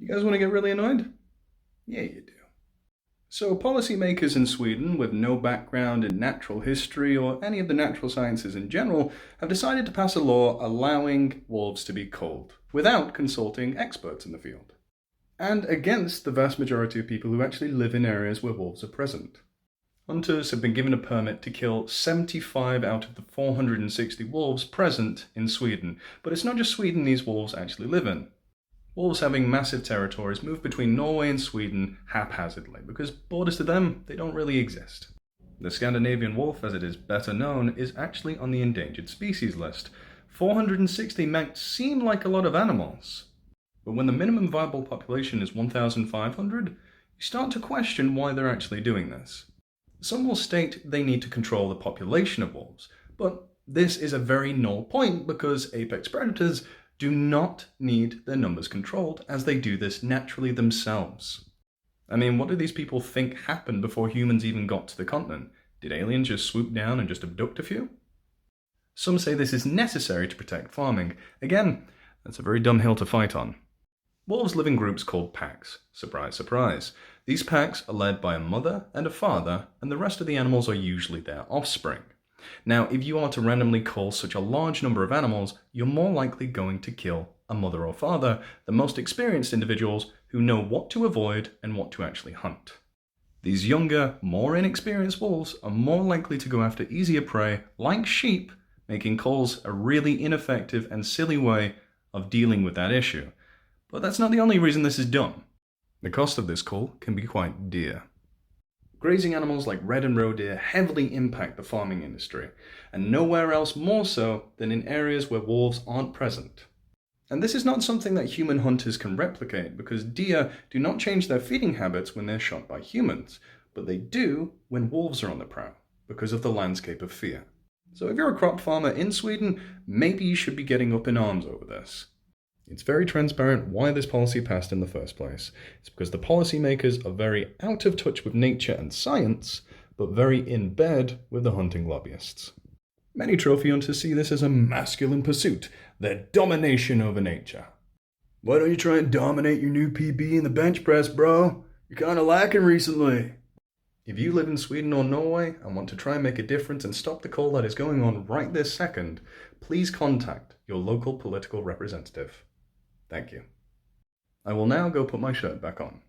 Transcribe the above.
You guys want to get really annoyed? Yeah, you do. So policymakers in Sweden with no background in natural history or any of the natural sciences in general have decided to pass a law allowing wolves to be culled without consulting experts in the field, and against the vast majority of people who actually live in areas where wolves are present. Hunters have been given a permit to kill 75 out of the 460 wolves present in Sweden, but it's not just Sweden these wolves actually live in. Wolves having massive territories move between Norway and Sweden haphazardly, because borders to them, they don't really exist. The Scandinavian wolf, as it is better known, is actually on the endangered species list. 460 might seem like a lot of animals, but when the minimum viable population is 1,500, you start to question why they're actually doing this. Some will state they need to control the population of wolves, but this is a very null point because apex predators do not need their numbers controlled, as they do this naturally themselves. I mean, what do these people think happened before humans even got to the continent? Did aliens just swoop down and just abduct a few? Some say this is necessary to protect farming. Again, that's a very dumb hill to fight on. Wolves live in groups called packs. Surprise, surprise. These packs are led by a mother and a father, and the rest of the animals are usually their offspring. Now, if you are to randomly cull such a large number of animals, you're more likely going to kill a mother or father, the most experienced individuals who know what to avoid and what to actually hunt. These younger, more inexperienced wolves are more likely to go after easier prey, like sheep, making culls a really ineffective and silly way of dealing with that issue. But that's not the only reason this is done. The cost of this cull can be quite dear. Grazing animals like red and roe deer heavily impact the farming industry, and nowhere else more so than in areas where wolves aren't present. And this is not something that human hunters can replicate, because deer do not change their feeding habits when they're shot by humans, but they do when wolves are on the prowl, because of the landscape of fear. So if you're a crop farmer in Sweden, maybe you should be getting up in arms over this. It's very transparent why this policy passed in the first place. It's because the policymakers are very out of touch with nature and science, but very in bed with the hunting lobbyists. Many trophy hunters see this as a masculine pursuit, their domination over nature. Why don't you try and dominate your new PB in the bench press, bro? You're kinda lacking recently. If you live in Sweden or Norway and want to try and make a difference and stop the cull that is going on right this second, please contact your local political representative. Thank you. I will now go put my shirt back on.